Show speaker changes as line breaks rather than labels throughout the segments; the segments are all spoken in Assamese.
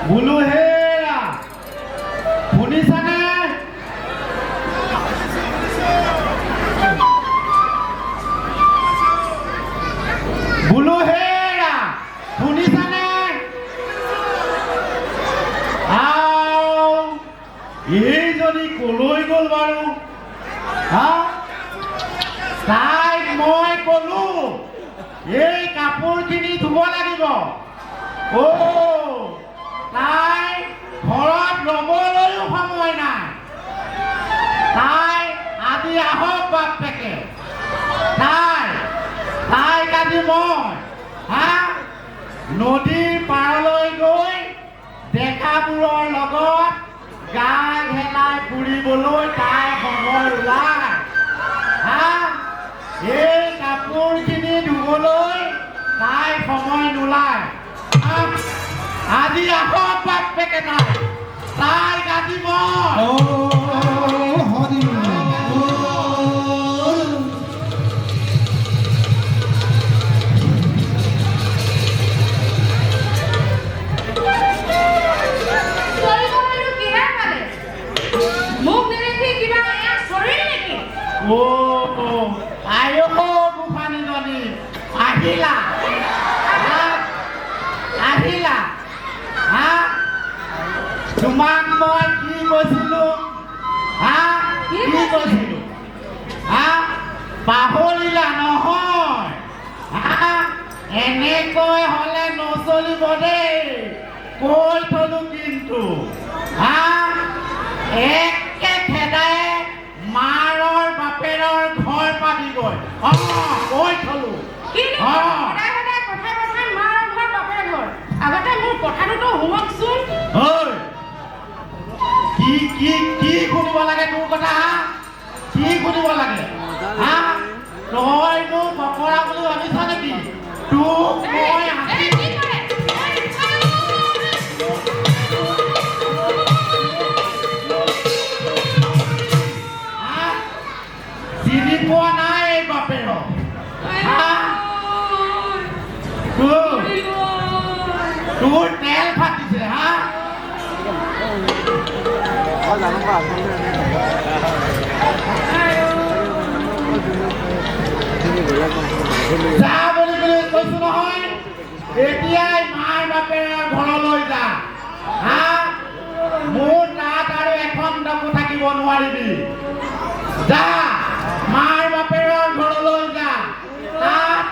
বোলো হেৰা শুনিছানে? বোলো হেৰা শুনিছানে? এইজনী কলৈ গ'ল বাৰু? তাইক মই কলো এই কাপোৰখিনি ধুব লাগিব। তাই ঘৰত ৰ'বলৈও সময় নাই। তাই আজি আহক বাপেকে। তাইক আজি মই নদীৰ পাৰলৈ গৈ ডেকাবোৰৰ লগত গা ঘেলাই ফুৰিবলৈ তাই সময় ওলায়। এই কাপোৰখিনি ধুবলৈ তাই সময় নোলায়। আজি আহক বাপেকে তাইক আজি আহিলা তোমাক মই কি কৈছিলো? পাহৰিলা নহয়? এনেকৈ হলে নচলিব দেই, কৈ থলো কিন্তু। একে খেদাই মাৰৰ বাপেৰৰ ঘৰ পাবিগৈ। কৈ থলো।
আগতে মোৰ কথাটোতো শুনকচোন।
কি শুনিব লাগে তোৰ কথা? কি শুনিব লাগে? তই মোক বকৰা বুলি ভাবিছ নেকি? তোক মই চিনি পোৱা নাই এই বাপেৰক? তোৰ তেল ফাটিছে। যা বুলি কৈছো নহয়, এতিয়াই মাৰ বাপেৰৰ ঘৰলৈ যা। মোৰ তাত আৰু এখন ডকো থাকিব নোৱাৰিবি। যা মাৰ বাপেৰৰ ঘৰলৈ যা। তাত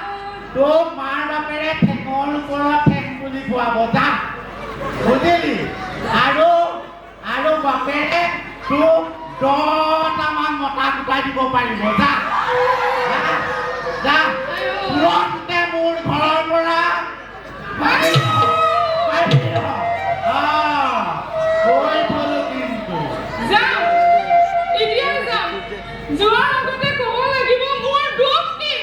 তোক মাৰ বাপেৰে ঠেঙৰ ওপৰত ঠেং বুলি খুৱাব। যা বুজিলি? আৰু বাপেৰে তোক 10টামান মতা গোটাই দিব পাৰিব। যা তুৰন্তে মোৰ ঘৰৰ পৰা কৈ থলো কিন্তু।
যোৱাৰ আগতে ক'ব লাগিব মোৰ দুখ কি।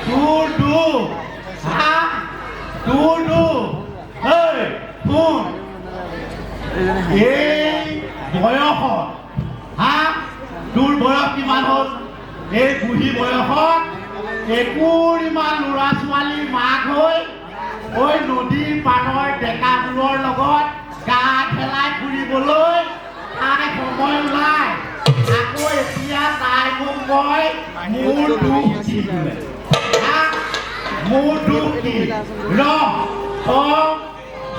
তোৰ দুখ? শুন, এই বয়সত তোৰ বয়স কিমান হ'ল? এই বুঢ়ী বয়সত একোৰ ইমান ল'ৰা ছোৱালীৰ মাক হৈ নদীৰ পাৰৰ ডেকাবোৰৰ লগত গা খেলাই ফুৰিবলৈ তাই সময় ওলাই। আকৌ এতিয়া তাই মোক কয় মোৰ দুখ কি বোলে। মোৰ দুখ কি?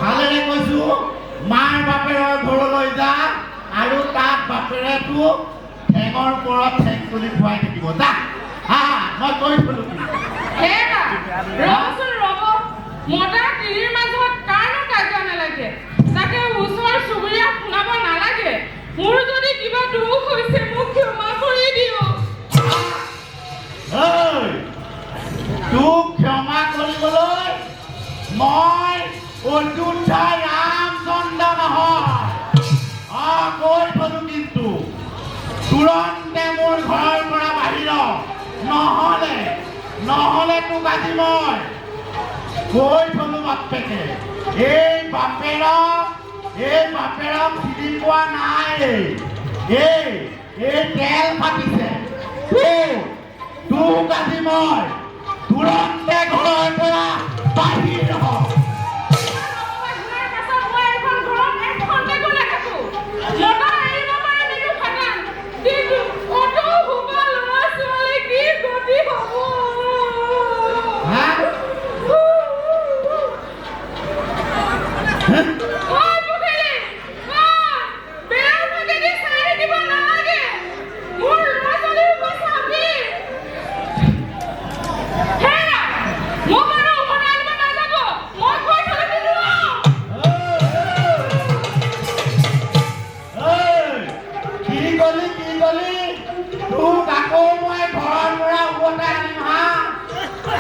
ভালেৰে কৈছো, মাৰ বাপেৰৰ ঘৰলৈ যা আৰু তাত বাপেৰে তোক ঠেঙৰ ওপৰত ঠেং তুলি খুৱাই থাকিব। যা মই কৈ থলো।
মতা তিৰিৰ মাজত কাৰণো কাজিয়া নালাগে, তাকে ওচৰ চুবুৰীয়া শুনাব নালাগে। মোৰ যদি কিবা দুখ হৈছে মোক ক্ষমা কৰি দিও।
তোক ক্ষমা কৰিবলৈ মই অযোধ্যা ৰামচন্দ্ৰ নহয়। কৈ থলো কিন্তু তুৰন্তে মোৰ ঘৰৰ পৰা বাহিৰ। নহলে তোক আজি মই কৈ থলো বাপেকে। এই বাপেৰক চিনি পোৱা নাই। এই তেল ফাটিছে। তোক আজি মই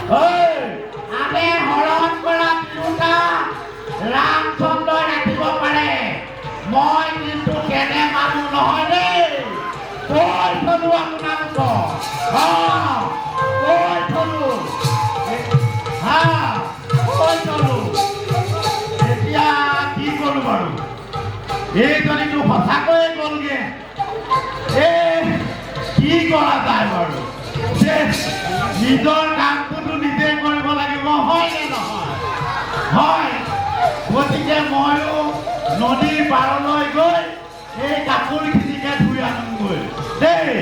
আমি হৰণ কৰা তিৰোতা ৰামচন্দ্ৰই ৰাখিব পাৰে মই কিন্তু কেনে মানুহ নহয় দেই কৈ থলো আপোনালোকক কৈ থলো কৈ থলো এতিয়া কি কৰো বাৰু এইজনীটো সঁচাকৈয়ে গ'লগে কি কৰা যায় বাৰু নিজৰ কামটোতো নিজে কৰিব লাগিব হয় নে নহয় হয় গতিকে ময়ো নদীৰ পাৰলৈ গৈ এই কাপোৰখিনিকে ধুই আনোগৈ দেই